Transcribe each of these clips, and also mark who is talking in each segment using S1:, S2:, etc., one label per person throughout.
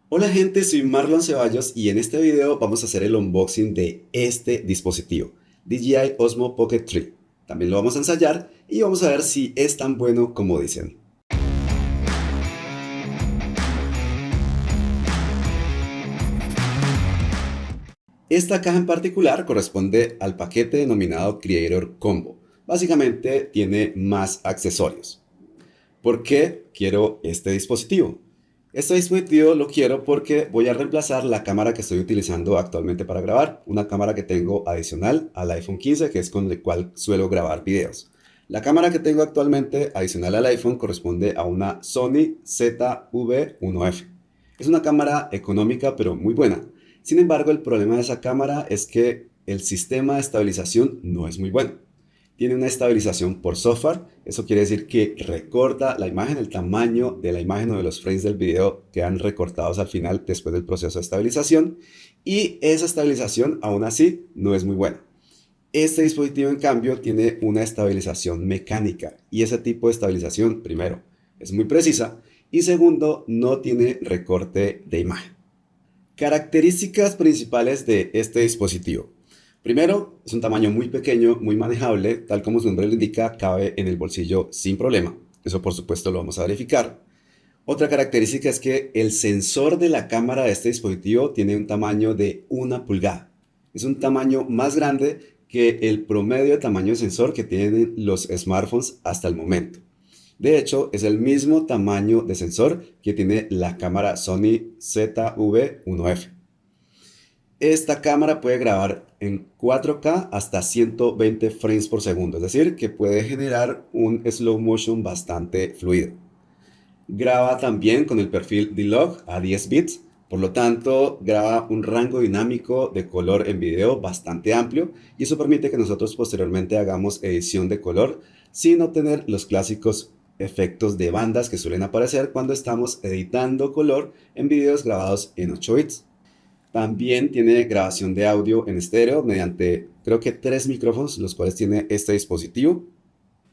S1: Hola gente, soy Marlon Ceballos y en este video vamos a hacer el unboxing de este dispositivo, DJI Osmo Pocket 3. También lo vamos a ensayar y vamos a ver si es tan bueno como dicen. Esta caja en particular corresponde al paquete denominado Creator Combo. Básicamente tiene más accesorios. ¿Por qué quiero este dispositivo? Este dispositivo lo quiero porque voy a reemplazar la cámara que estoy utilizando actualmente para grabar, una cámara que tengo adicional al iPhone 15, que es con el cual suelo grabar videos. La cámara que tengo actualmente adicional al iPhone corresponde a una Sony ZV-1F. Es una cámara económica pero muy buena. Sin embargo, el problema de esa cámara es que el sistema de estabilización no es muy bueno. Tiene una estabilización por software, eso quiere decir que recorta la imagen, el tamaño de la imagen o de los frames del video quedan recortados al final después del proceso de estabilización y esa estabilización aún así no es muy buena. Este dispositivo en cambio tiene una estabilización mecánica y ese tipo de estabilización, primero, es muy precisa y segundo, no tiene recorte de imagen. Características principales de este dispositivo. Primero, es un tamaño muy pequeño, muy manejable, tal como su nombre lo indica, cabe en el bolsillo sin problema. Eso por supuesto lo vamos a verificar. Otra característica es que el sensor de la cámara de este dispositivo tiene un tamaño de 1 pulgada. Es un tamaño más grande que el promedio de tamaño de sensor que tienen los smartphones hasta el momento. De hecho, es el mismo tamaño de sensor que tiene la cámara Sony ZV-1F. Esta cámara puede grabar en 4K hasta 120 frames por segundo, es decir, que puede generar un slow motion bastante fluido. Graba también con el perfil D-Log a 10 bits, por lo tanto graba un rango dinámico de color en video bastante amplio y eso permite que nosotros posteriormente hagamos edición de color sin obtener los clásicos efectos de bandas que suelen aparecer cuando estamos editando color en videos grabados en 8 bits. También tiene grabación de audio en estéreo mediante creo que 3 micrófonos, los cuales tiene este dispositivo.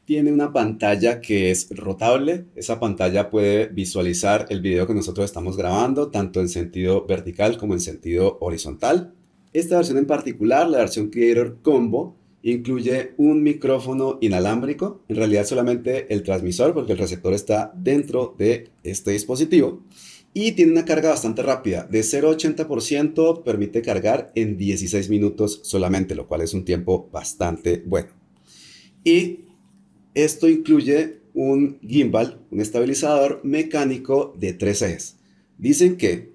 S1: Tiene una pantalla que es rotable. Esa pantalla puede visualizar el video que nosotros estamos grabando, tanto en sentido vertical como en sentido horizontal. Esta versión en particular, la versión Creator Combo, incluye un micrófono inalámbrico, en realidad solamente el transmisor, porque el receptor está dentro de este dispositivo. Y tiene una carga bastante rápida, de 0 a 80% permite cargar en 16 minutos solamente, lo cual es un tiempo bastante bueno. Y esto incluye un gimbal, un estabilizador mecánico de 3 ejes. Dicen que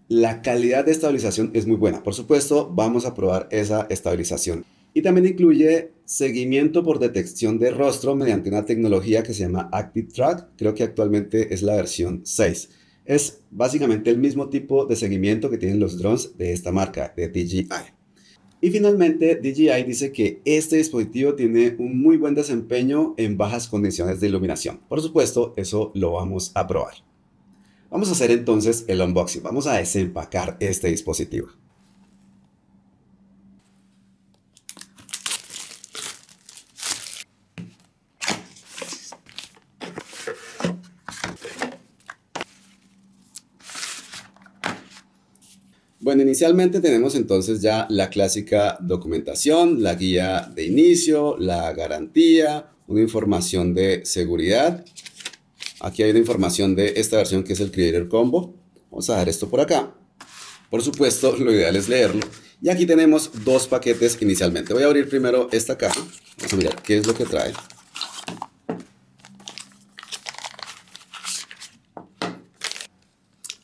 S1: la calidad de estabilización es muy buena. Por supuesto, vamos a probar esa estabilización. Y también incluye seguimiento por detección de rostro mediante una tecnología que se llama Active Track. Creo que actualmente es la versión 6. Es básicamente el mismo tipo de seguimiento que tienen los drones de esta marca, de DJI. Y finalmente, DJI dice que este dispositivo tiene un muy buen desempeño en bajas condiciones de iluminación. Por supuesto, eso lo vamos a probar. Vamos a hacer entonces el unboxing. Vamos a desempacar este dispositivo. Bueno, inicialmente tenemos entonces ya la clásica documentación, la guía de inicio, la garantía, una información de seguridad. Aquí hay una información de esta versión que es el Creator Combo. Vamos a dar esto por acá. Por supuesto, lo ideal es leerlo. Y aquí tenemos dos paquetes inicialmente. Voy a abrir primero esta caja. Vamos a mirar qué es lo que trae.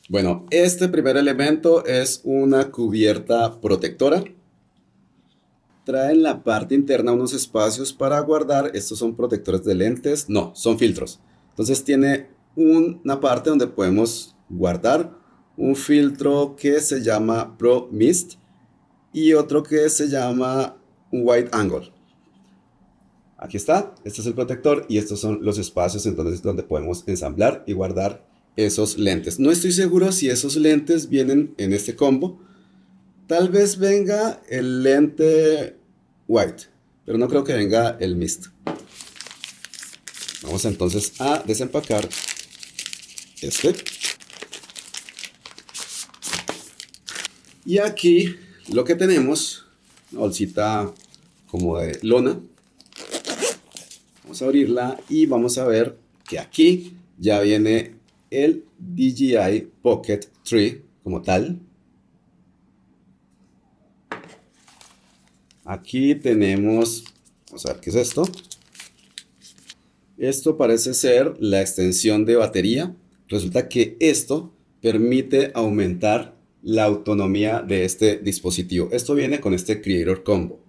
S1: Bueno, este primer elemento es una cubierta protectora. Trae en la parte interna unos espacios para guardar. Estos son protectores de lentes. No, son filtros. Entonces tiene una parte donde podemos guardar un filtro que se llama Pro Mist y otro que se llama un Wide Angle. Aquí está, este es el protector y estos son los espacios entonces donde podemos ensamblar y guardar esos lentes. No estoy seguro si esos lentes vienen en este combo. Tal vez venga el lente white, pero no creo que venga el mist. Vamos entonces a desempacar este. Y aquí lo que tenemos, una bolsita como de lona. Vamos a abrirla y vamos a ver que aquí ya viene el DJI Pocket 3 como tal. Aquí tenemos, vamos a ver qué es esto. Esto parece ser la extensión de batería. Resulta que esto permite aumentar la autonomía de este dispositivo. Esto viene con este Creator Combo,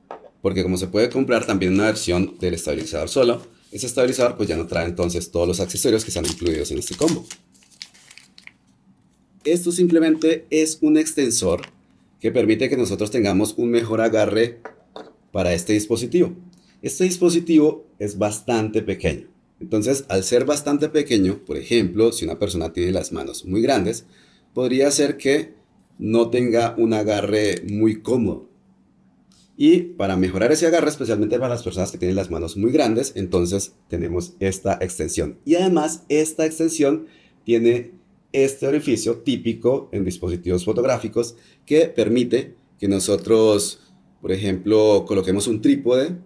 S1: porque como se puede comprar también una versión del estabilizador solo, ese estabilizador pues ya no trae entonces todos los accesorios que están incluidos en este combo. Esto simplemente es un extensor que permite que nosotros tengamos un mejor agarre para este dispositivo. Este dispositivo es bastante pequeño. Entonces, al ser bastante pequeño, por ejemplo, si una persona tiene las manos muy grandes, podría ser que no tenga un agarre muy cómodo. Y para mejorar ese agarre, especialmente para las personas que tienen las manos muy grandes, entonces tenemos esta extensión. Y además, esta extensión tiene este orificio típico en dispositivos fotográficos que permite que nosotros, por ejemplo, coloquemos un trípode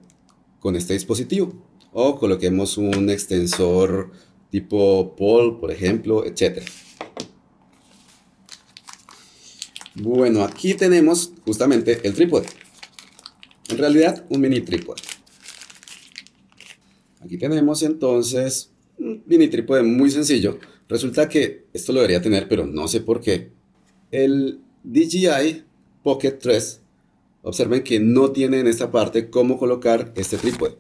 S1: con este dispositivo o coloquemos un extensor tipo pole, por ejemplo, etc. Bueno, aquí tenemos justamente el trípode. En realidad, un mini trípode. Aquí tenemos entonces un mini trípode muy sencillo. Resulta que esto lo debería tener, pero no sé por qué. El DJI Pocket 3, observen que no tiene en esta parte cómo colocar este trípode.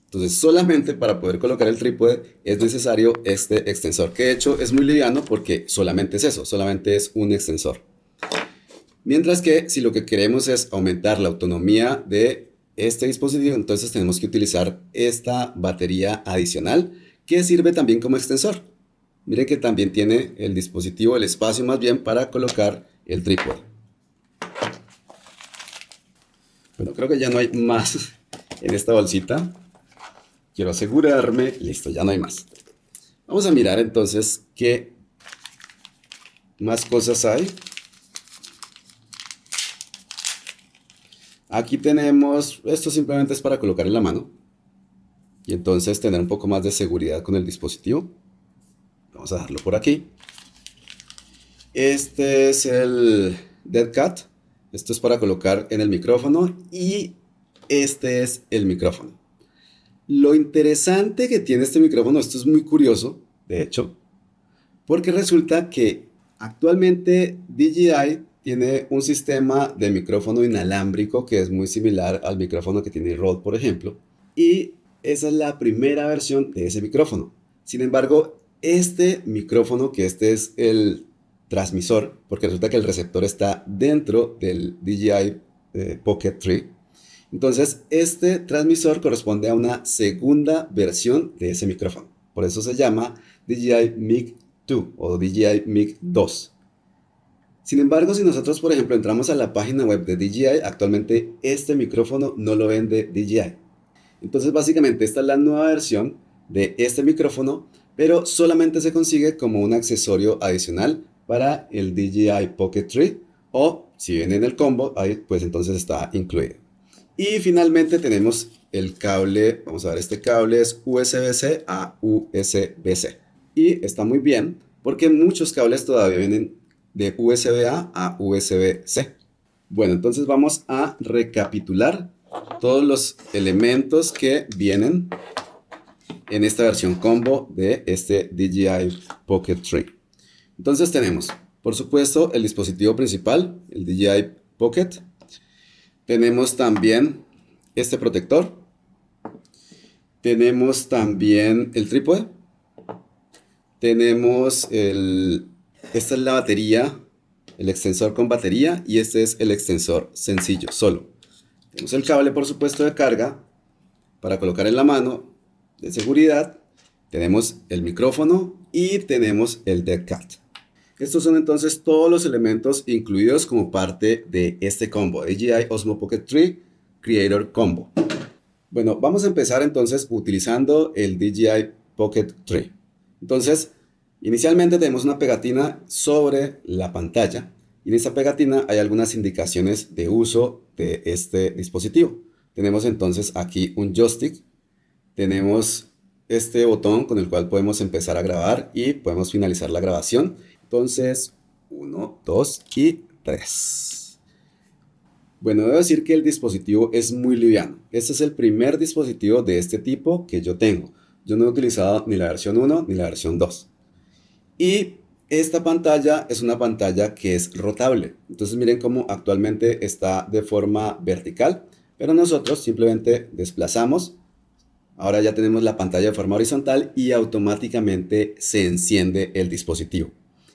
S1: Entonces, solamente para poder colocar el trípode es necesario este extensor, que de hecho es muy liviano porque solamente es eso, solamente es un extensor. Mientras que si lo que queremos es aumentar la autonomía de este dispositivo, entonces tenemos que utilizar esta batería adicional que sirve también como extensor. Mire que también tiene el dispositivo, el espacio más bien para colocar el trípode. Bueno, creo que ya no hay más en esta bolsita. Quiero asegurarme, listo, ya no hay más. Vamos a mirar entonces qué más cosas hay. Aquí tenemos, esto simplemente es para colocar en la mano y entonces tener un poco más de seguridad con el dispositivo. Vamos a dejarlo por aquí. Este es el Dead Cat. Esto es para colocar en el micrófono y este es el micrófono. Lo interesante que tiene este micrófono, esto es muy curioso, de hecho, porque resulta que actualmente DJI tiene un sistema de micrófono inalámbrico que es muy similar al micrófono que tiene Rode, por ejemplo, y esa es la primera versión de ese micrófono. Sin embargo, este micrófono, que este es el transmisor, porque resulta que el receptor está dentro del DJI Pocket 3, entonces este transmisor corresponde a una segunda versión de ese micrófono. Por eso se llama DJI Mic 2 o DJI Mic 2. Sin embargo, si nosotros, por ejemplo, entramos a la página web de DJI, actualmente este micrófono no lo vende DJI. Entonces, básicamente, esta es la nueva versión de este micrófono, pero solamente se consigue como un accesorio adicional para el DJI Pocket 3, o si viene en el combo, ahí pues entonces está incluido. Y finalmente tenemos el cable, vamos a ver, este cable es USB-C a USB-C. Y está muy bien porque muchos cables todavía vienen de USB-A a USB-C. Bueno, entonces vamos a recapitular todos los elementos que vienen en esta versión combo de este DJI Pocket 3. Entonces tenemos, por supuesto, el dispositivo principal, el DJI Pocket. Tenemos también este protector. Tenemos también el trípode. Tenemos esta es la batería, el extensor con batería, y este es el extensor sencillo, solo. Tenemos el cable, por supuesto, de carga para colocar en la mano, de seguridad. Tenemos el micrófono y tenemos el Dead Cat. Estos son entonces todos los elementos incluidos como parte de este combo, DJI Osmo Pocket 3 Creator Combo. Bueno, vamos a empezar entonces utilizando el DJI Pocket 3. Entonces, inicialmente tenemos una pegatina sobre la pantalla Y en esta pegatina hay algunas indicaciones de uso de este dispositivo. Tenemos entonces aquí un joystick, tenemos este botón con el cual podemos empezar a grabar y podemos finalizar la grabación. Entonces, 1, 2 y 3. Bueno, debo decir que el dispositivo es muy liviano. Este es el primer dispositivo de este tipo que yo tengo. Yo no he utilizado ni la versión 1 ni la versión 2. Y esta pantalla es una pantalla que es rotable. Entonces miren cómo actualmente está de forma vertical, pero nosotros simplemente desplazamos. Ahora ya tenemos la pantalla de forma horizontal y automáticamente se enciende el dispositivo.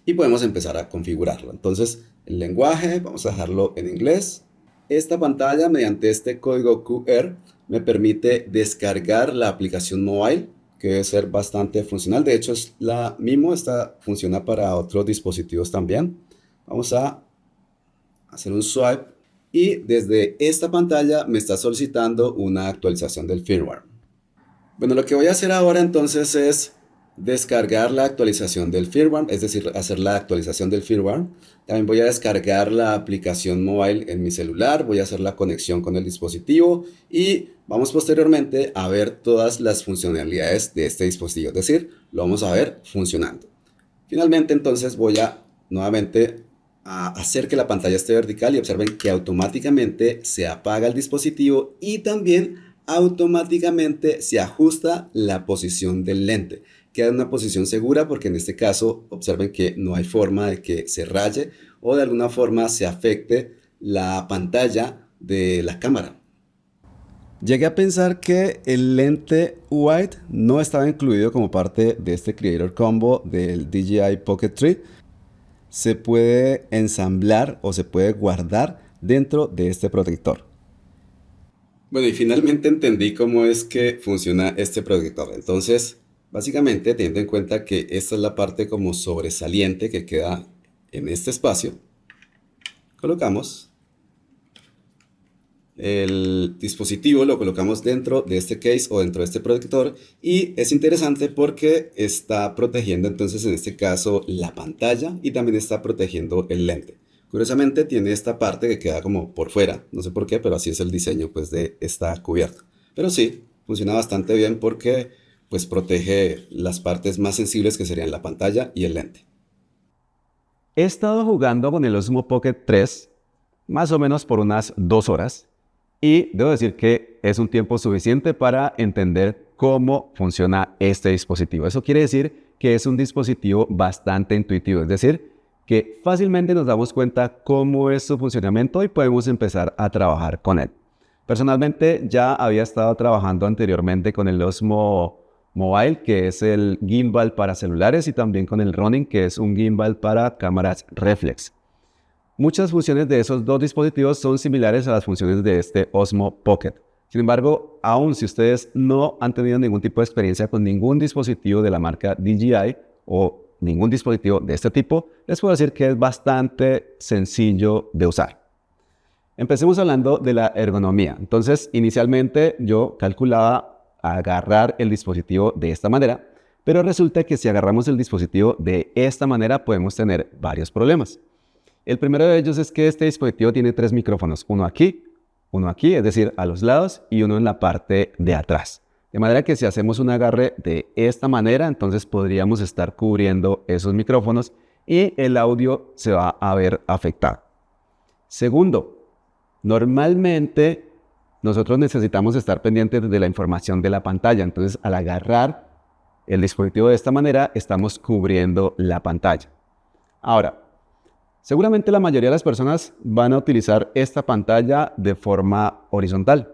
S1: Y podemos empezar a configurarlo. Entonces el lenguaje, vamos a dejarlo en inglés. Esta pantalla, mediante este código QR, me permite descargar la aplicación mobile, que debe ser bastante funcional. De hecho, es la MIMO, esta funciona para otros dispositivos también. Vamos a hacer un swipe y desde esta pantalla me está solicitando una actualización del firmware. Bueno, lo que voy a hacer ahora entonces es descargar la actualización del firmware, es decir, hacer la actualización del firmware. También voy a descargar la aplicación mobile en mi celular, voy a hacer la conexión con el dispositivo y vamos posteriormente a ver todas las funcionalidades de este dispositivo, es decir, lo vamos a ver funcionando. Finalmente entonces voy a nuevamente a hacer que la pantalla esté vertical y observen que automáticamente se apaga el dispositivo y también automáticamente se ajusta la posición del lente. Queda en una posición segura porque en este caso observen que no hay forma de que se raye o de alguna forma se afecte la pantalla de la cámara. Llegué a pensar que el lente Wide no estaba incluido como parte de este Creator Combo del DJI Pocket 3. Se puede ensamblar o se puede guardar dentro de este protector. Bueno, y finalmente entendí cómo es que funciona este protector. Entonces, básicamente, teniendo en cuenta que esta es la parte como sobresaliente que queda en este espacio, colocamos el dispositivo, lo colocamos dentro de este case o dentro de este protector y es interesante porque está protegiendo entonces en este caso la pantalla y también está protegiendo el lente. Curiosamente tiene esta parte que queda como por fuera, no sé por qué, pero así es el diseño pues de esta cubierta. Pero sí, funciona bastante bien porque pues protege las partes más sensibles que serían la pantalla y el lente. He estado jugando con el Osmo Pocket 3 más o menos por unas 2 horas y debo decir que es un tiempo suficiente para entender cómo funciona este dispositivo. Eso quiere decir que es un dispositivo bastante intuitivo, es decir, que fácilmente nos damos cuenta cómo es su funcionamiento y podemos empezar a trabajar con él. Personalmente ya había estado trabajando anteriormente con el Osmo Mobile, que es el gimbal para celulares, y también con el Ronin, que es un gimbal para cámaras reflex. Muchas funciones de esos dos dispositivos son similares a las funciones de este Osmo Pocket. Sin embargo, aun si ustedes no han tenido ningún tipo de experiencia con ningún dispositivo de la marca DJI o ningún dispositivo de este tipo, les puedo decir que es bastante sencillo de usar. Empecemos hablando de la ergonomía. Entonces, inicialmente yo calculaba agarrar el dispositivo de esta manera, pero resulta que si agarramos el dispositivo de esta manera podemos tener varios problemas. El primero de ellos es que este dispositivo tiene 3 micrófonos, uno aquí, es decir, a los lados, y uno en la parte de atrás. De manera que si hacemos un agarre de esta manera, entonces podríamos estar cubriendo esos micrófonos y el audio se va a ver afectado. Segundo, normalmente nosotros necesitamos estar pendientes de la información de la pantalla, entonces al agarrar el dispositivo de esta manera estamos cubriendo la pantalla. Ahora, seguramente la mayoría de las personas van a utilizar esta pantalla de forma horizontal.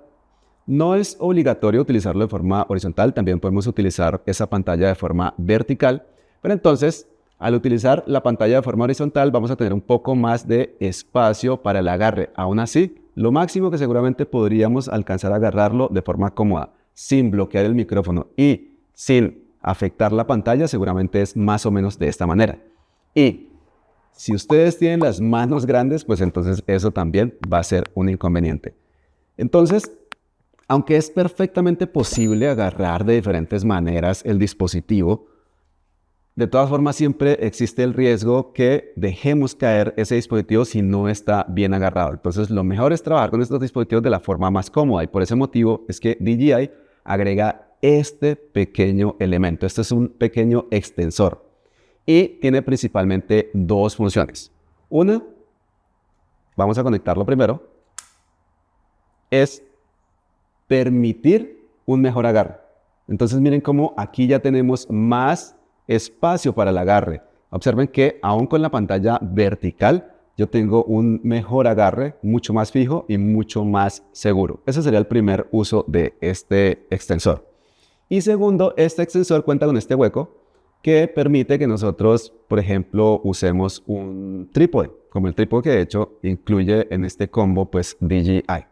S1: No es obligatorio utilizarlo de forma horizontal, también podemos utilizar esa pantalla de forma vertical, pero entonces al utilizar la pantalla de forma horizontal vamos a tener un poco más de espacio para el agarre. Aún así, lo máximo que seguramente podríamos alcanzar a agarrarlo de forma cómoda, sin bloquear el micrófono y sin afectar la pantalla, seguramente es más o menos de esta manera. Y si ustedes tienen las manos grandes, pues entonces eso también va a ser un inconveniente. Entonces, aunque es perfectamente posible agarrar de diferentes maneras el dispositivo, De todas formas, siempre existe el riesgo que dejemos caer ese dispositivo si no está bien agarrado. Entonces, lo mejor es trabajar con estos dispositivos de la forma más cómoda y por ese motivo es que DJI agrega este pequeño elemento. Este es un pequeño extensor y tiene principalmente dos funciones. Una, vamos a conectarlo primero, es permitir un mejor agarre. Entonces, miren cómo aquí ya tenemos más espacio para el agarre. Observen que aún con la pantalla vertical, yo tengo un mejor agarre, mucho más fijo y mucho más seguro. Ese sería el primer uso de este extensor. Y segundo, este extensor cuenta con este hueco que permite que nosotros, por ejemplo, usemos un trípode, como el trípode que de hecho incluye en este combo pues DJI.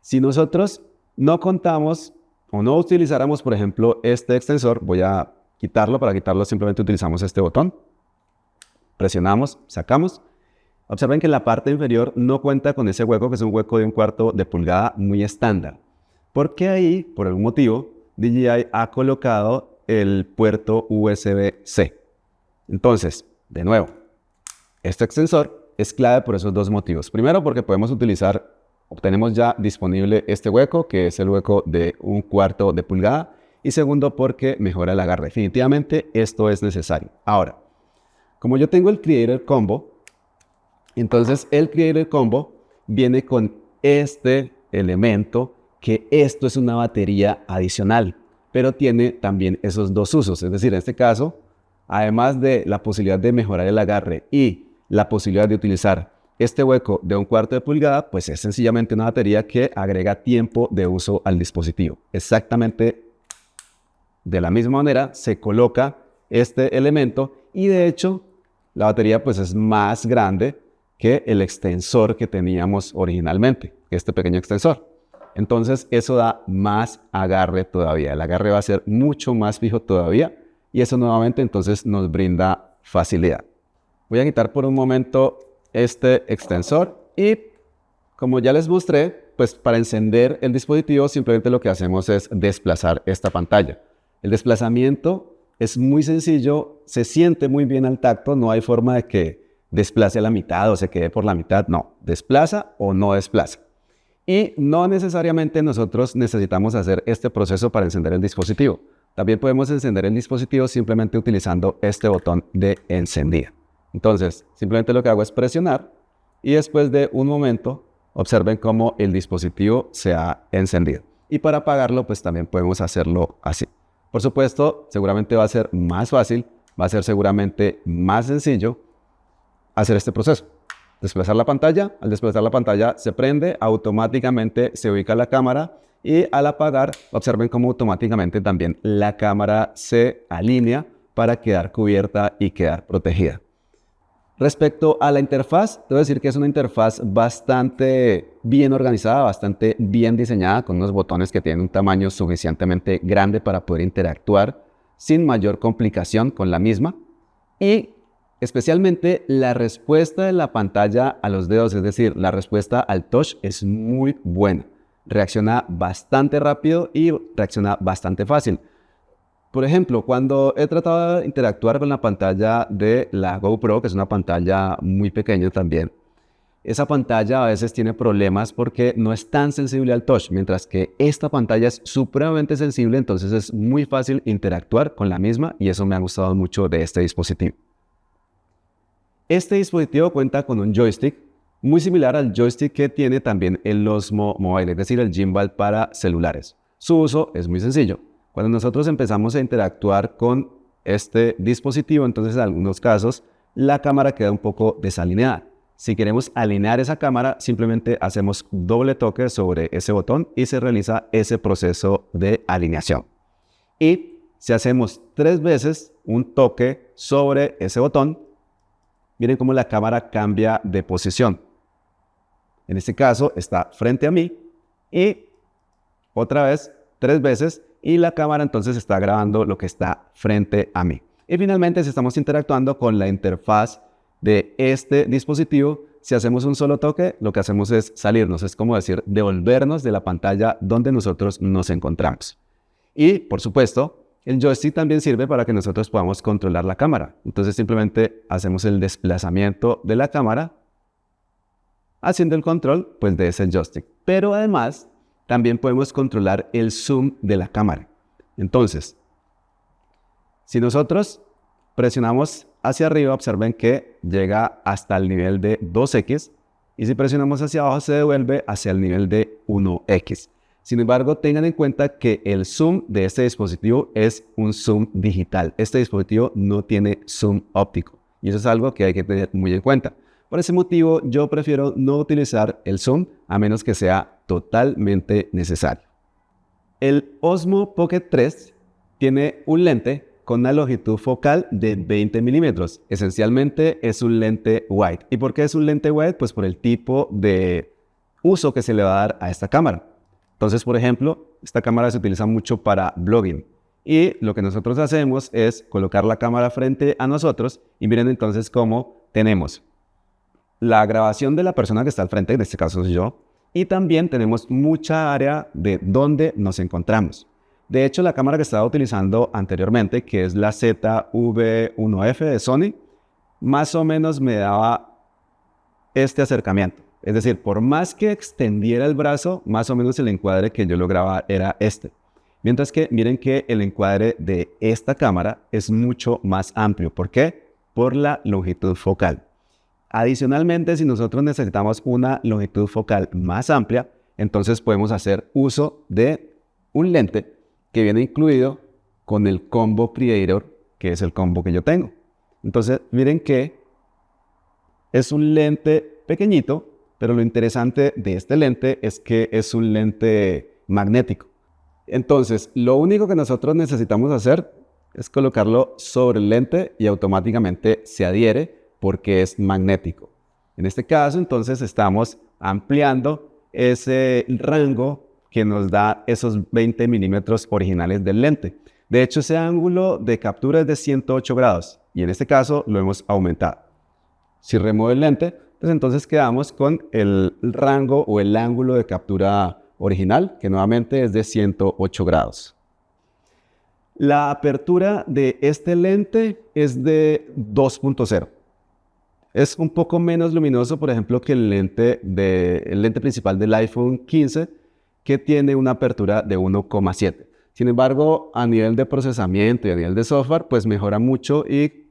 S1: Si nosotros no contamos o no utilizáramos, por ejemplo, este extensor, voy a quitarlo. Para quitarlo simplemente utilizamos este botón, presionamos, sacamos. Observen que la parte inferior no cuenta con ese hueco, que es un hueco de 1/4 de pulgada muy estándar. Porque ahí, por algún motivo, DJI ha colocado el puerto USB-C. Entonces, de nuevo, este extensor es clave por esos dos motivos. Primero, porque obtenemos ya disponible este hueco, que es el hueco de 1/4 de pulgada. Y segundo, porque mejora el agarre. Definitivamente esto es necesario. Ahora, como yo tengo el Creator Combo, entonces el Creator Combo viene con este elemento, que esto es una batería adicional, pero tiene también esos dos usos. Es decir, en este caso, además de la posibilidad de mejorar el agarre y la posibilidad de utilizar este hueco de 1/4 de pulgada, pues es sencillamente una batería que agrega tiempo de uso al dispositivo. Exactamente de la misma manera se coloca este elemento y de hecho la batería pues es más grande que el extensor que teníamos originalmente, este pequeño extensor. Entonces eso da más agarre todavía. El agarre va a ser mucho más fijo todavía y eso nuevamente entonces nos brinda facilidad. Voy a quitar por un momento este extensor y como ya les mostré, pues para encender el dispositivo simplemente lo que hacemos es desplazar esta pantalla. El desplazamiento es muy sencillo, se siente muy bien al tacto, no hay forma de que desplace a la mitad o se quede por la mitad, no, desplaza o no desplaza. Y no necesariamente nosotros necesitamos hacer este proceso para encender el dispositivo. También podemos encender el dispositivo simplemente utilizando este botón de encendida. Entonces, simplemente lo que hago es presionar y después de un momento, observen cómo el dispositivo se ha encendido. Y para apagarlo, pues también podemos hacerlo así. Por supuesto, seguramente va a ser más fácil, va a ser seguramente más sencillo hacer este proceso. Desplazar la pantalla, al desplazar la pantalla se prende, automáticamente se ubica la cámara y al apagar, observen cómo automáticamente también la cámara se alinea para quedar cubierta y quedar protegida. Respecto a la interfaz, debo decir que es una interfaz bastante bien organizada, bastante bien diseñada, con unos botones que tienen un tamaño suficientemente grande para poder interactuar sin mayor complicación con la misma. Y especialmente la respuesta de la pantalla a los dedos, es decir, la respuesta al touch es muy buena. Reacciona bastante rápido y reacciona bastante fácil. Por ejemplo, cuando he tratado de interactuar con la pantalla de la GoPro, que es una pantalla muy pequeña también, esa pantalla a veces tiene problemas porque no es tan sensible al touch, mientras que esta pantalla es supremamente sensible, entonces es muy fácil interactuar con la misma y eso me ha gustado mucho de este dispositivo. Este dispositivo cuenta con un joystick muy similar al joystick que tiene también el Osmo Mobile, es decir, el gimbal para celulares. Su uso es muy sencillo. Cuando nosotros empezamos a interactuar con este dispositivo, entonces en algunos casos la cámara queda un poco desalineada. Si queremos alinear esa cámara, simplemente hacemos doble toque sobre ese botón y se realiza ese proceso de alineación. Y si hacemos 3 veces un toque sobre ese botón, miren cómo la cámara cambia de posición. En este caso está frente a mí y otra vez 3 veces y la cámara entonces está grabando lo que está frente a mí. Y finalmente, si estamos interactuando con la interfaz de este dispositivo, si hacemos un solo toque, lo que hacemos es salirnos, es como decir, devolvernos de la pantalla donde nosotros nos encontramos. Y, por supuesto, El joystick también sirve para que nosotros podamos controlar la cámara. Entonces simplemente hacemos el desplazamiento de la cámara haciendo el control pues, de ese joystick. Pero además también podemos controlar el zoom de la cámara. Entonces, si nosotros presionamos hacia arriba, observen que llega hasta el nivel de 2x, y si presionamos hacia abajo se devuelve hacia el nivel de 1x. Sin embargo, tengan en cuenta que el zoom de este dispositivo es un zoom digital. Este dispositivo no tiene zoom óptico, y eso es algo que hay que tener muy en cuenta. Por ese motivo, yo prefiero no utilizar el zoom a menos que sea totalmente necesario. El Osmo Pocket 3 tiene un lente con una longitud focal de 20 milímetros. Esencialmente es un lente wide. ¿Y por qué es un lente wide? Pues por el tipo de uso que se le va a dar a esta cámara. Entonces, por ejemplo, esta cámara se utiliza mucho para blogging. Y lo que nosotros hacemos es colocar la cámara frente a nosotros y miren entonces cómo tenemos la grabación de la persona que está al frente, en este caso soy yo, y también tenemos mucha área de donde nos encontramos. De hecho, la cámara que estaba utilizando anteriormente, que es la ZV-1F de Sony, más o menos me daba este acercamiento. Es decir, por más que extendiera el brazo, más o menos el encuadre que yo lograba era este. Mientras que miren que el encuadre de esta cámara es mucho más amplio. ¿Por qué? Por la longitud focal. Adicionalmente, si nosotros necesitamos una longitud focal más amplia, entonces podemos hacer uso de un lente que viene incluido con el combo Predator, que es el combo que yo tengo. Entonces, miren que es un lente pequeñito, pero lo interesante de este lente es que es un lente magnético. Entonces, lo único que nosotros necesitamos hacer es colocarlo sobre el lente y automáticamente se adhiere porque es magnético. En este caso, entonces, estamos ampliando ese rango que nos da esos 20 milímetros originales del lente. De hecho, ese ángulo de captura es de 108 grados y en este caso lo hemos aumentado. Si remuevo el lente, pues entonces quedamos con el rango o el ángulo de captura original, que nuevamente es de 108 grados. La apertura de este lente es de 2.0. Es un poco menos luminoso, por ejemplo, que el lente principal del iPhone 15, que tiene una apertura de 1.7. Sin embargo, a nivel de procesamiento y a nivel de software, pues mejora mucho y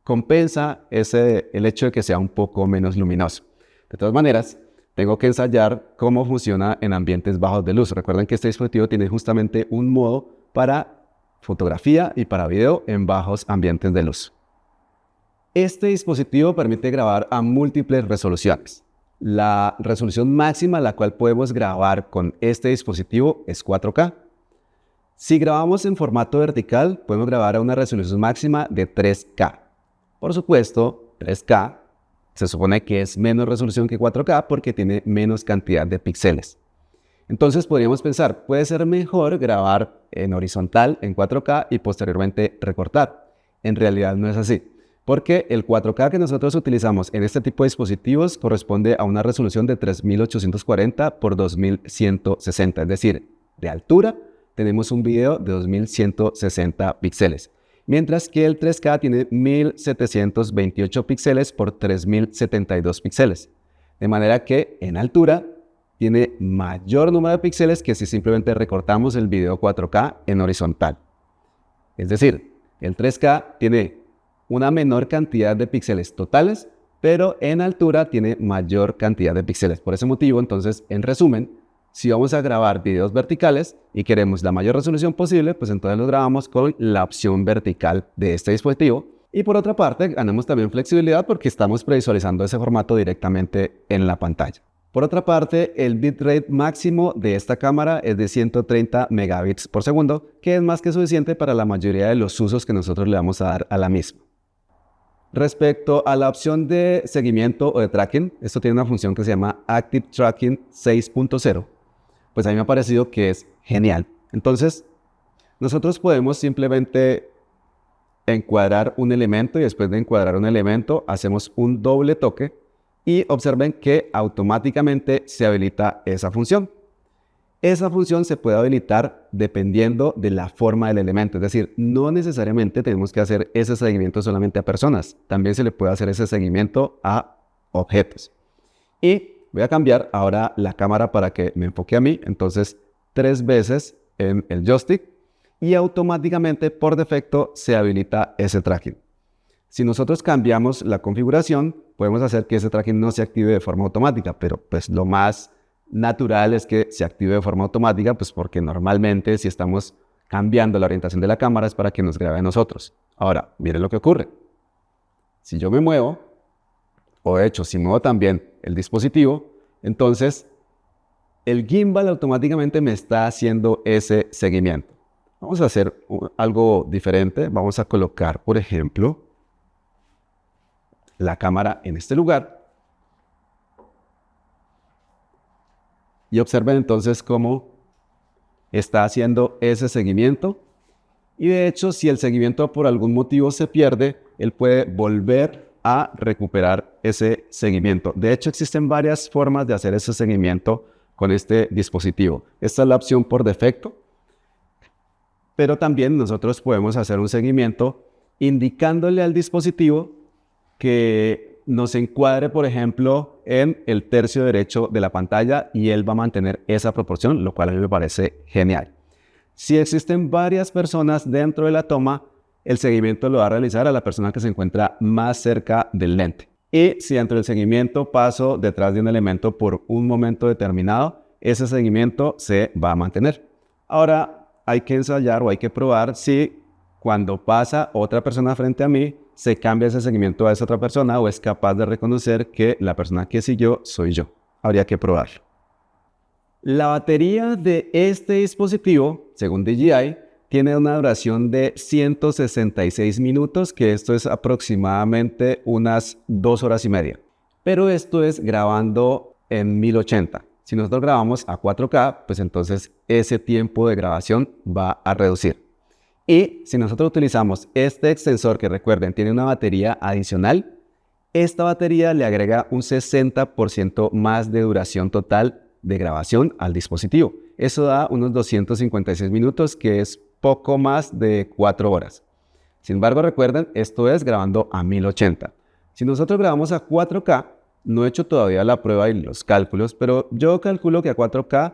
S1: compensa el hecho de que sea un poco menos luminoso. De todas maneras, tengo que ensayar cómo funciona en ambientes bajos de luz. Recuerden que este dispositivo tiene justamente un modo para fotografía y para video en bajos ambientes de luz. Este dispositivo permite grabar a múltiples resoluciones. La resolución máxima a la cual podemos grabar con este dispositivo es 4K. Si grabamos en formato vertical, podemos grabar a una resolución máxima de 3K. Por supuesto, 3K se supone que es menos resolución que 4K porque tiene menos cantidad de píxeles. Entonces podríamos pensar, puede ser mejor grabar en horizontal en 4K y posteriormente recortar. En realidad no es así, porque el 4K que nosotros utilizamos en este tipo de dispositivos corresponde a una resolución de 3840 por 2160, es decir, de altura tenemos un video de 2160 píxeles. Mientras que el 3K tiene 1728 píxeles por 3072 píxeles. De manera que en altura tiene mayor número de píxeles que si simplemente recortamos el video 4K en horizontal. Es decir, el 3K tiene una menor cantidad de píxeles totales, pero en altura tiene mayor cantidad de píxeles. Por ese motivo, entonces, en resumen, si vamos a grabar videos verticales y queremos la mayor resolución posible, pues entonces lo grabamos con la opción vertical de este dispositivo. Y por otra parte, ganamos también flexibilidad porque estamos previsualizando ese formato directamente en la pantalla. Por otra parte, el bitrate máximo de esta cámara es de 130 megabits por segundo, que es más que suficiente para la mayoría de los usos que nosotros le vamos a dar a la misma. Respecto a la opción de seguimiento o de tracking, esto tiene una función que se llama Active Tracking 6.0. Pues a mí me ha parecido que es genial. Entonces, nosotros podemos simplemente encuadrar un elemento y después de encuadrar un elemento hacemos un doble toque y observen que automáticamente se habilita esa función. Esa función se puede habilitar dependiendo de la forma del elemento, es decir, no necesariamente tenemos que hacer ese seguimiento solamente a personas, también se le puede hacer ese seguimiento a objetos. Y voy a cambiar ahora la cámara para que me enfoque a mí, entonces 3 veces en el joystick y automáticamente por defecto se habilita ese tracking. Si nosotros cambiamos la configuración, podemos hacer que ese tracking no se active de forma automática, pero pues lo más natural es que se active de forma automática, pues porque normalmente si estamos cambiando la orientación de la cámara es para que nos grabe a nosotros. Ahora, miren lo que ocurre. Si yo me muevo, o de hecho si muevo también el dispositivo, entonces el gimbal automáticamente me está haciendo ese seguimiento. Vamos a hacer algo diferente. Vamos a colocar, por ejemplo, la cámara en este lugar. Y observen entonces cómo está haciendo ese seguimiento. Y de hecho, si el seguimiento por algún motivo se pierde, él puede volver a recuperar ese seguimiento. De hecho, existen varias formas de hacer ese seguimiento con este dispositivo. Esta es la opción por defecto. Pero también nosotros podemos hacer un seguimiento indicándole al dispositivo que nos encuadre, por ejemplo, en el tercio derecho de la pantalla y él va a mantener esa proporción, lo cual a mí me parece genial. Si existen varias personas dentro de la toma, el seguimiento lo va a realizar a la persona que se encuentra más cerca del lente. Y si dentro del seguimiento paso detrás de un elemento por un momento determinado, ese seguimiento se va a mantener. Ahora hay que ensayar o hay que probar si cuando pasa otra persona frente a mí, se cambia ese seguimiento a esa otra persona o es capaz de reconocer que la persona que siguió soy yo. Habría que probarlo. La batería de este dispositivo, según DJI, tiene una duración de 166 minutos, que esto es aproximadamente unas 2 horas y media. Pero esto es grabando en 1080. Si nosotros grabamos a 4K, pues entonces ese tiempo de grabación va a reducir. Y si nosotros utilizamos este extensor, que recuerden, tiene una batería adicional, esta batería le agrega un 60% más de duración total de grabación al dispositivo. Eso da unos 256 minutos, que es poco más de 4 horas. Sin embargo, recuerden, esto es grabando a 1080. Si nosotros grabamos a 4K, no he hecho todavía la prueba y los cálculos, pero yo calculo que a 4K,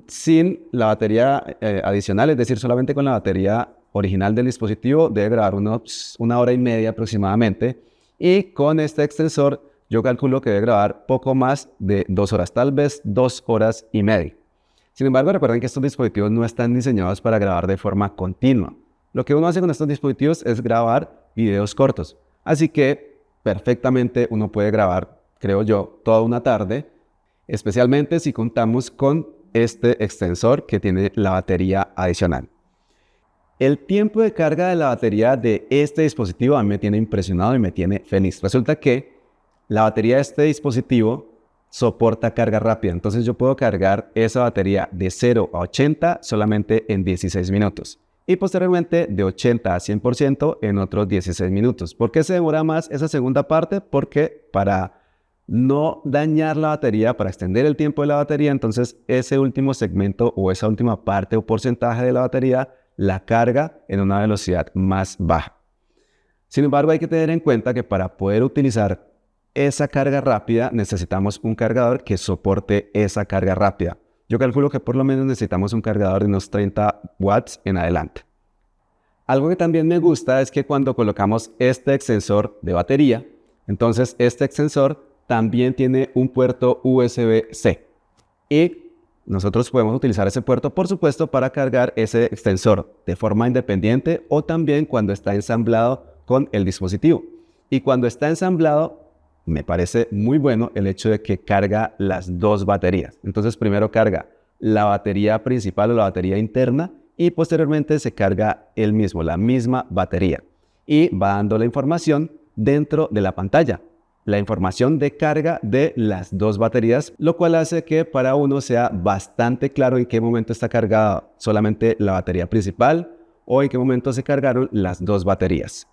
S1: sin la batería adicional, es decir, solamente con la batería original del dispositivo, debe grabar una hora y media aproximadamente. Y con este extensor, yo calculo que debe grabar poco más de 2 horas, tal vez 2 horas y media. Sin embargo, recuerden que estos dispositivos no están diseñados para grabar de forma continua. Lo que uno hace con estos dispositivos es grabar videos cortos. Así que perfectamente uno puede grabar, creo yo, toda una tarde, especialmente si contamos con este extensor que tiene la batería adicional. El tiempo de carga de la batería de este dispositivo a mí me tiene impresionado y me tiene feliz. Resulta que la batería de este dispositivo soporta carga rápida. Entonces yo puedo cargar esa batería de 0 a 80 solamente en 16 minutos. Y posteriormente de 80 a 100% en otros 16 minutos. ¿Por qué se demora más esa segunda parte? Porque para no dañar la batería, para extender el tiempo de la batería, entonces ese último segmento o esa última parte o porcentaje de la batería la carga en una velocidad más baja. Sin embargo, hay que tener en cuenta que para poder utilizar esa carga rápida necesitamos un cargador que soporte esa carga rápida. Yo calculo que por lo menos necesitamos un cargador de unos 30 watts en adelante. Algo que también me gusta es que cuando colocamos este extensor de batería, entonces este extensor también tiene un puerto USB-C. Y nosotros podemos utilizar ese puerto, por supuesto, para cargar ese extensor de forma independiente o también cuando está ensamblado con el dispositivo. Y cuando está ensamblado, me parece muy bueno el hecho de que carga las dos baterías. Entonces, primero carga la batería principal o la batería interna y posteriormente se carga la misma batería. Y va dando la información dentro de la pantalla. La información de carga de las dos baterías, lo cual hace que para uno sea bastante claro en qué momento está cargada solamente la batería principal o en qué momento se cargaron las dos baterías.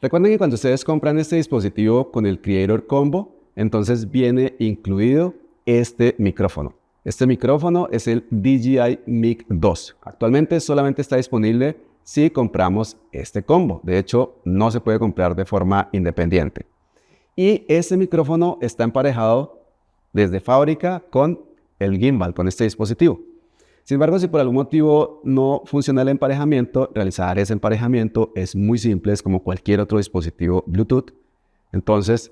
S1: Recuerden que cuando ustedes compran este dispositivo con el Creator Combo, entonces viene incluido este micrófono. Este micrófono es el DJI Mic 2. Actualmente solamente está disponible si compramos este combo. De hecho, no se puede comprar de forma independiente. Y este micrófono está emparejado desde fábrica con el gimbal, con este dispositivo. Sin embargo, si por algún motivo no funciona el emparejamiento, realizar ese emparejamiento es muy simple, es como cualquier otro dispositivo Bluetooth. Entonces,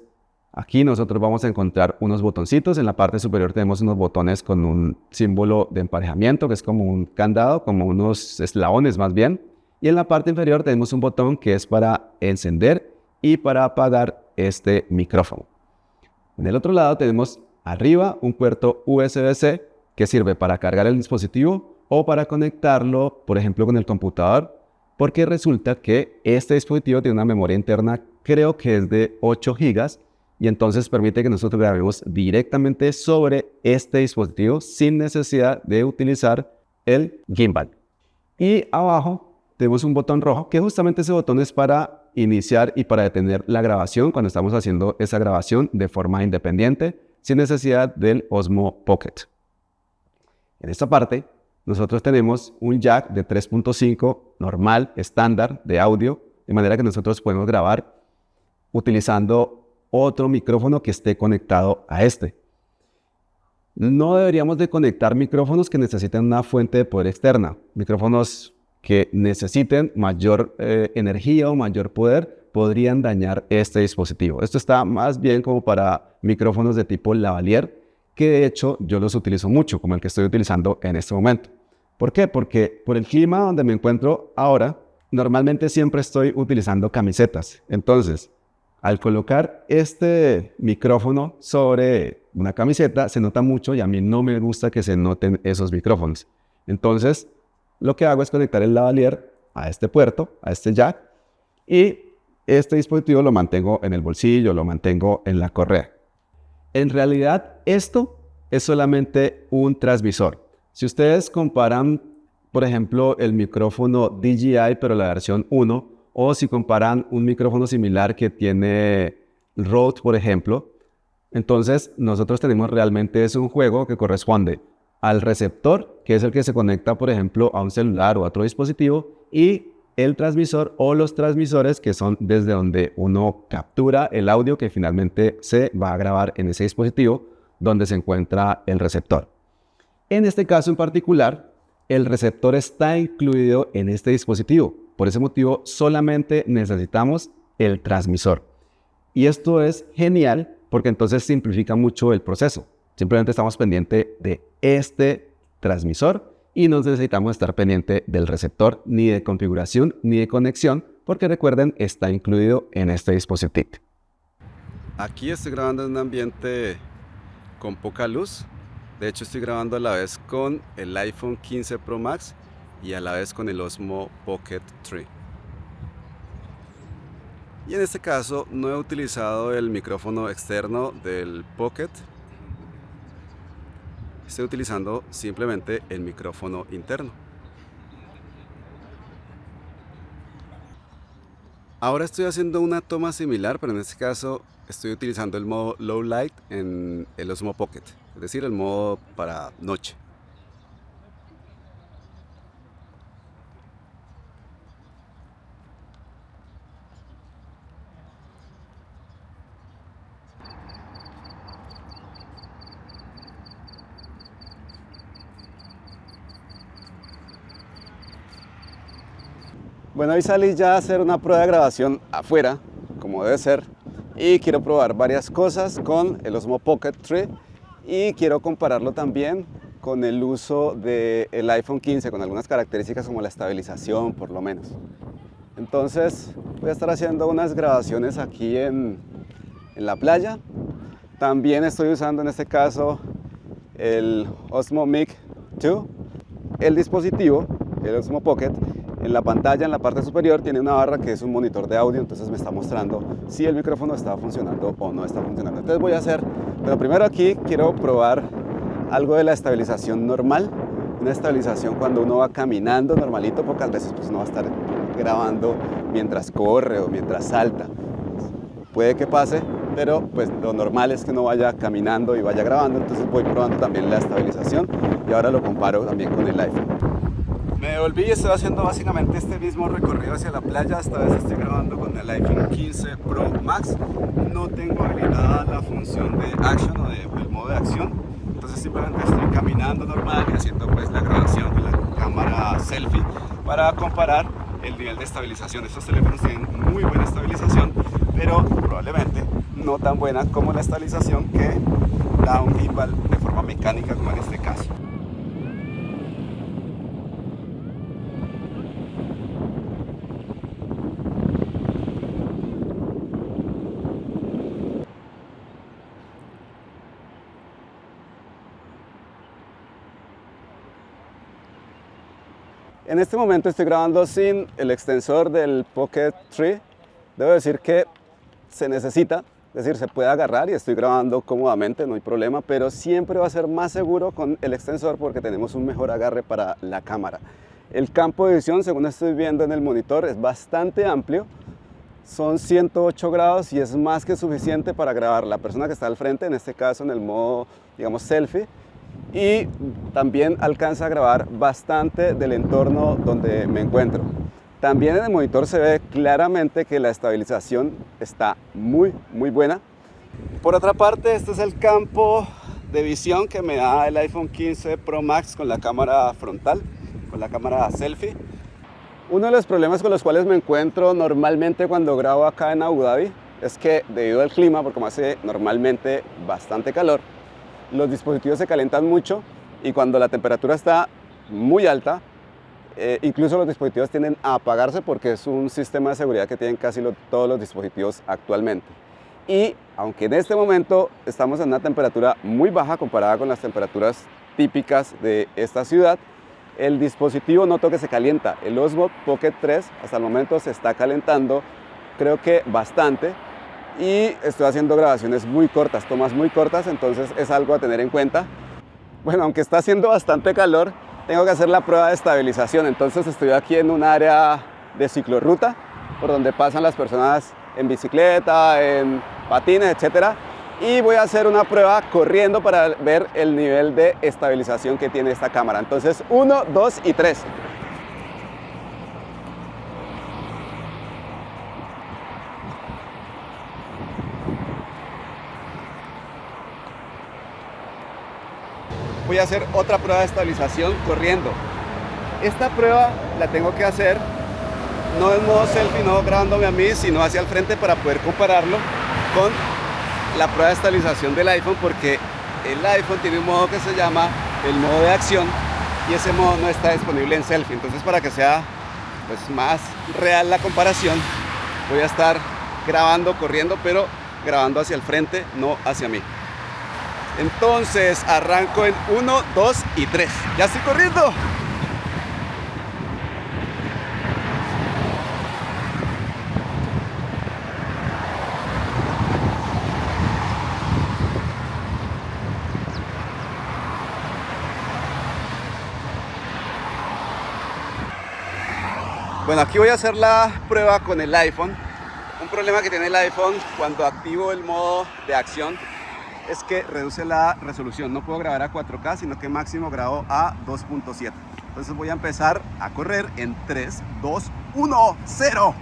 S1: aquí nosotros vamos a encontrar unos botoncitos. En la parte superior tenemos unos botones con un símbolo de emparejamiento, que es como un candado, como unos eslabones más bien. Y en la parte inferior tenemos un botón que es para encender y para apagar este micrófono. En el otro lado tenemos arriba un puerto USB-C que sirve para cargar el dispositivo o para conectarlo, por ejemplo, con el computador, porque resulta que este dispositivo tiene una memoria interna, creo que es de 8 GB, y entonces permite que nosotros grabemos directamente sobre este dispositivo sin necesidad de utilizar el gimbal. Y abajo tenemos un botón rojo, que justamente ese botón es para iniciar y para detener la grabación cuando estamos haciendo esa grabación de forma independiente, sin necesidad del Osmo Pocket. En esta parte, nosotros tenemos un jack de 3.5 normal, estándar, de audio, de manera que nosotros podemos grabar utilizando otro micrófono que esté conectado a este. No deberíamos de conectar micrófonos que necesiten una fuente de poder externa, micrófonos que necesiten mayor energía o mayor poder podrían dañar este dispositivo. Esto está más bien como para micrófonos de tipo lavalier, que de hecho yo los utilizo mucho, como el que estoy utilizando en este momento. ¿Por qué? Porque por el clima donde me encuentro ahora, normalmente siempre estoy utilizando camisetas. Entonces, al colocar este micrófono sobre una camiseta, se nota mucho y a mí no me gusta que se noten esos micrófonos. Entonces, lo que hago es conectar el lavalier a este puerto, a este jack, y este dispositivo lo mantengo en el bolsillo, lo mantengo en la correa. En realidad, esto es solamente un transmisor. Si ustedes comparan, por ejemplo, el micrófono DJI, pero la versión 1, o si comparan un micrófono similar que tiene Rode, por ejemplo, entonces nosotros tenemos realmente es un juego que corresponde al receptor, que es el que se conecta, por ejemplo, a un celular o a otro dispositivo, y el transmisor o los transmisores, que son desde donde uno captura el audio que finalmente se va a grabar en ese dispositivo donde se encuentra el receptor. En este caso en particular, el receptor está incluido en este dispositivo. Por ese motivo, solamente necesitamos el transmisor. Y esto es genial porque entonces simplifica mucho el proceso. Simplemente estamos pendientes de este transmisor y no necesitamos estar pendiente del receptor, ni de configuración, ni de conexión, porque recuerden, está incluido en este dispositivo. Aquí estoy grabando en un ambiente con poca luz. De hecho, estoy grabando a la vez con el iPhone 15 Pro Max y a la vez con el Osmo Pocket 3. Y en este caso no he utilizado el micrófono externo del Pocket. Estoy utilizando simplemente el micrófono interno. Ahora estoy haciendo una toma similar, pero en este caso estoy utilizando el modo Low Light en el Osmo Pocket, es decir, el modo para noche. Bueno, hoy salí ya a hacer una prueba de grabación afuera, como debe ser, y quiero probar varias cosas con el Osmo Pocket 3 y quiero compararlo también con el uso del iPhone 15, con algunas características como la estabilización, por lo menos. Entonces voy a estar haciendo unas grabaciones aquí en la playa. También estoy usando en este caso el Osmo Mic 2. El dispositivo, el Osmo Pocket, en la pantalla, en la parte superior, tiene una barra que es un monitor de audio, entonces me está mostrando si el micrófono está funcionando o no está funcionando. Entonces voy a hacer, pero primero aquí quiero probar algo de la estabilización normal. Una estabilización cuando uno va caminando normalito, pocas veces pues uno va a estar grabando mientras corre o mientras salta. Puede que pase, pero pues lo normal es que no vaya caminando y vaya grabando, entonces voy probando también la estabilización y ahora lo comparo también con el iPhone. Me devolví y estoy haciendo básicamente este mismo recorrido hacia la playa. Esta vez estoy grabando con el iPhone 15 Pro Max. No tengo habilitada la función de Action o del modo de acción, entonces simplemente estoy caminando normal y haciendo pues la grabación con la cámara selfie para comparar el nivel de estabilización. Estos teléfonos tienen muy buena estabilización, pero probablemente no tan buena como la estabilización que da un gimbal de forma mecánica, como en este caso. En este momento estoy grabando sin el extensor del Pocket 3. Debo decir que se necesita, es decir, se puede agarrar y estoy grabando cómodamente, no hay problema, pero siempre va a ser más seguro con el extensor porque tenemos un mejor agarre para la cámara. El campo de visión, según estoy viendo en el monitor, es bastante amplio. Son 108 grados y es más que suficiente para grabar la persona que está al frente, en este caso en el modo, digamos, selfie. Y también alcanza a grabar bastante del entorno donde me encuentro. También en el monitor se ve claramente que la estabilización está muy buena. Por otra parte, este es el campo de visión que me da el iPhone 15 Pro Max con la cámara frontal, con la cámara selfie. Uno de los problemas con los cuales me encuentro normalmente cuando grabo acá en Abu Dhabi es que debido al clima, porque me hace normalmente bastante calor, los dispositivos se calientan mucho y cuando la temperatura está muy alta, incluso los dispositivos tienden a apagarse porque es un sistema de seguridad que tienen casi todos los dispositivos actualmente. Y aunque en este momento estamos en una temperatura muy baja comparada con las temperaturas típicas de esta ciudad, el dispositivo noto que se calienta. El Osmo Pocket 3 hasta el momento se está calentando, creo que bastante. Y estoy haciendo grabaciones muy cortas, tomas muy cortas, entonces es algo a tener en cuenta. Bueno, aunque está haciendo bastante calor, tengo que hacer la prueba de estabilización, entonces estoy aquí en un área de ciclorruta, por donde pasan las personas en bicicleta, en patines, etc. Y voy a hacer una prueba corriendo para ver el nivel de estabilización que tiene esta cámara. Entonces, 1, 2 y 3. Voy a hacer otra prueba de estabilización corriendo. Esta prueba la tengo que hacer no en modo selfie, no grabándome a mí, sino hacia el frente para poder compararlo con la prueba de estabilización del iPhone, porque el iPhone tiene un modo que se llama el modo de acción y ese modo no está disponible en selfie. Entonces, para que sea pues más real la comparación, voy a estar grabando corriendo, pero grabando hacia el frente, no hacia mí. Entonces arranco en 1, 2 y 3. ¡Ya estoy corriendo! Bueno, aquí voy a hacer la prueba con el iPhone. Un problema que tiene el iPhone cuando activo el modo de acción es que reduce la resolución. No puedo grabar a 4K, sino que máximo grabo a 2.7. Entonces voy a empezar a correr en 3, 2, 1, 0.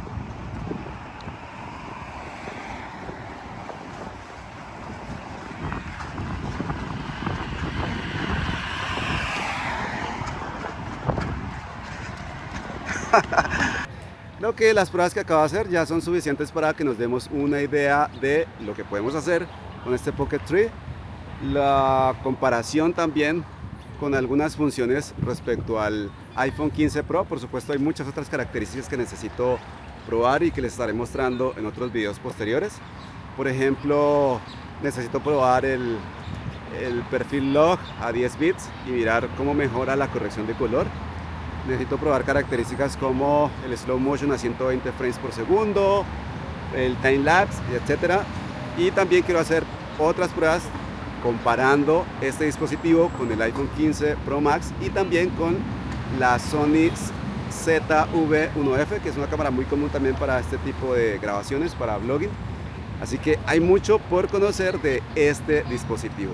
S1: Creo que las pruebas que acabo de hacer ya son suficientes para que nos demos una idea de lo que podemos hacer con este Pocket 3. La comparación también con algunas funciones respecto al iPhone 15 Pro. Por supuesto, hay muchas otras características que necesito probar y que les estaré mostrando en otros videos posteriores. Por ejemplo, necesito probar el perfil log a 10 bits y mirar cómo mejora la corrección de color. Necesito probar características como el slow motion a 120 frames por segundo, el time lapse, etc. Y también quiero hacer otras pruebas comparando este dispositivo con el iPhone 15 Pro Max y también con la Sony ZV-1F, que es una cámara muy común también para este tipo de grabaciones, para vlogging. Así que hay mucho por conocer de este dispositivo.